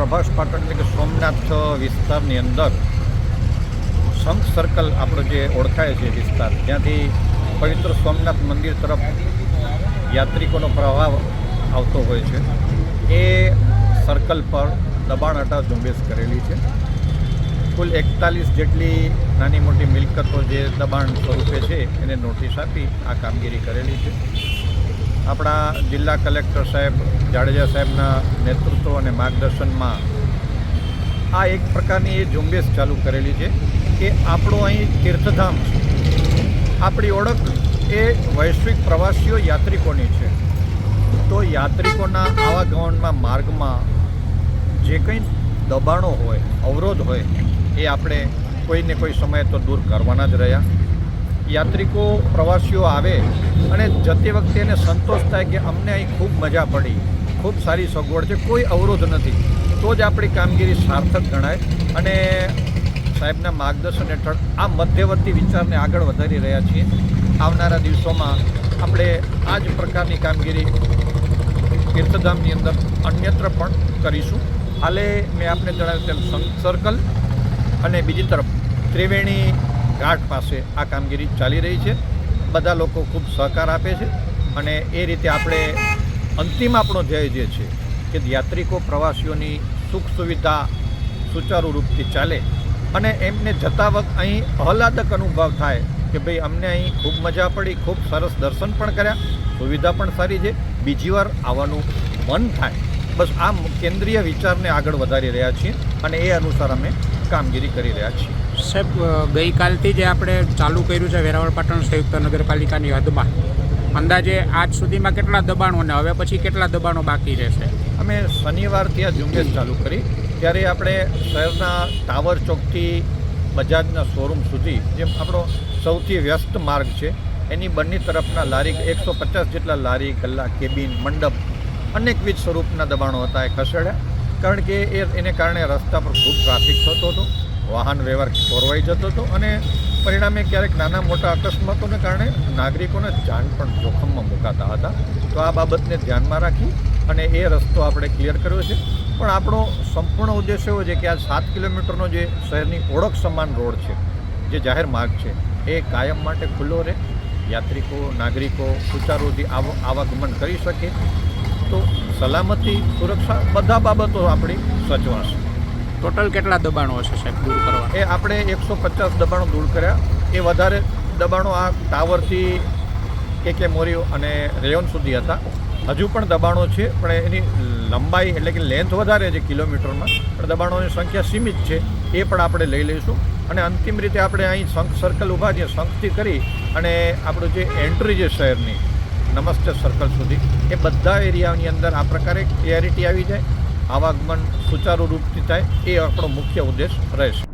પ્રભાસ પાટણ એટલે કે સોમનાથ વિસ્તારની અંદર શંખ સર્કલ આપણો જે ઓળખાય છે વિસ્તાર, જ્યાંથી પવિત્ર સોમનાથ મંદિર તરફ યાત્રિકોનો પ્રવાહ આવતો હોય છે, એ સર્કલ પર દબાણ હટાવ ઝુંબેશ કરેલી છે. કુલ 41 જેટલી નાની મોટી મિલકતો જે દબાણ સ્વરૂપે છે એને નોટિસ આપી આ કામગીરી કરેલી છે. આપણા જિલ્લા કલેક્ટર સાહેબ જાડેજા સાહેબના નેતૃત્વ અને માર્ગદર્શનમાં આ એક પ્રકારની એ ઝુંબેશ ચાલુ કરેલી છે કે આપણું અહીં તીર્થધામ છે, આપણી ઓળખ એ વૈશ્વિક પ્રવાસીઓ યાત્રિકોની છે. તો યાત્રિકોના આવાગમનમાં માર્ગમાં જે કંઈ દબાણો હોય, અવરોધ હોય, એ આપણે કોઈને કોઈ સમયે તો દૂર કરવાના જ રહ્યા. યાત્રિકો પ્રવાસીઓ આવે અને જતી વખતે એને સંતોષ થાય કે અમને અહીં ખૂબ મજા પડી, ખૂબ સારી સગવડ છે, કોઈ અવરોધ નથી, તો જ આપણી કામગીરી સાર્થક ગણાય. અને સાહેબના માર્ગદર્શન હેઠળ આ મધ્યવર્તી વિચારને આગળ વધારી રહ્યા છીએ. આવનારા દિવસોમાં આપણે આ જ પ્રકારની કામગીરી તીર્થધામની અંદર અન્યત્ર પણ કરીશું. હાલે મેં આપને જણાવ્યું તેમ શંખ સર્કલ અને બીજી તરફ ત્રિવેણી ઘાટ પાસે આ કામગીરી ચાલી રહી છે. બધા લોકો ખૂબ સહકાર આપે છે અને એ રીતે આપણે અંતિમ આપણો ધ્યેય જે છે કે યાત્રિકો પ્રવાસીઓની સુખ સુવિધા સુચારુ રૂપથી ચાલે અને એમને જતા વખત અહીં આહલાદક અનુભવ થાય કે ભાઈ અમને અહીં ખૂબ મજા પડી, ખૂબ સરસ દર્શન પણ કર્યા, સુવિધા પણ સારી છે, બીજી વાર આવવાનું મન થાય. બસ આ કેન્દ્રીય વિચારને આગળ વધારી રહ્યા છીએ અને એ અનુસાર અમે કામગીરી કરી રહ્યા છીએ. સાહેબ, ગઈકાલથી જે આપણે ચાલુ કર્યું છે વેરાવળ પાટણ સંયુક્ત નગરપાલિકાની હદમાં, અંદાજે આજ સુધીમાં કેટલા દબાણો અને હવે પછી કેટલા દબાણો બાકી રહેશે? અમે શનિવારથી આ ઝુંબેશ ચાલુ કરી ત્યારે આપણે શહેરના ટાવર ચોકથી બજાજના શોરૂમ સુધી, જેમ આપણો સૌથી વ્યસ્ત માર્ગ છે, એની બંને તરફના લારી 150 જેટલા લારી, ગલ્લા, કેબિન, મંડપ, અનેકવિધ સ્વરૂપના દબાણો હતા એ ખસેડ્યા. કારણ કે એને કારણે રસ્તા પર ખૂબ ટ્રાફિક થતો હતો, વાહન વ્યવહાર ખોરવાઈ જતો હતો અને પરિણામે ક્યારેક નાના મોટા અકસ્માતોને કારણે નાગરિકોના જાન પણ જોખમમાં મુકાતા હતા. તો આ બાબતને ધ્યાનમાં રાખી અને એ રસ્તો આપણે ક્લિયર કર્યો છે. પણ આપણો સંપૂર્ણ ઉદ્દેશ એવો છે કે આ 7 કિલોમીટરનો જે શહેરની ઓળખ સમાન રોડ છે, જે જાહેર માર્ગ છે, એ કાયમ માટે ખુલ્લો રહે, યાત્રિકો, નાગરિકો સુચારુથી આવાગમન કરી શકે. તો સલામતી, સુરક્ષા બધા બાબતો આપણી સચવાશે. ટોટલ કેટલા દબાણો હશે સાહેબ દૂર કરવા? એ આપણે 150 દબાણો દૂર કર્યા. એ વધારે દબાણો આ ટાવરથી કે મોરીઓ અને રેયોન સુધી હતા. હજુ પણ દબાણો છે, પણ એની લંબાઈ એટલે કે લેન્થ વધારે છે કિલોમીટરમાં, પણ દબાણોની સંખ્યા સીમિત છે. એ પણ આપણે લઈ લઈશું અને અંતિમ રીતે આપણે અહીં શંખ સર્કલ ઊભા છીએ, શંખથી કરી અને આપણું જે એન્ટ્રી છે શહેરની નમસ્તે સર્કલ સુધી, એ બધા એરિયાની અંદર આ પ્રકારે ક્લિયરિટી આવી જાય, આવાગમન સુચારુ રૂપથી થાય, એ આપણો મુખ્ય ઉદ્દેશ રહેશે.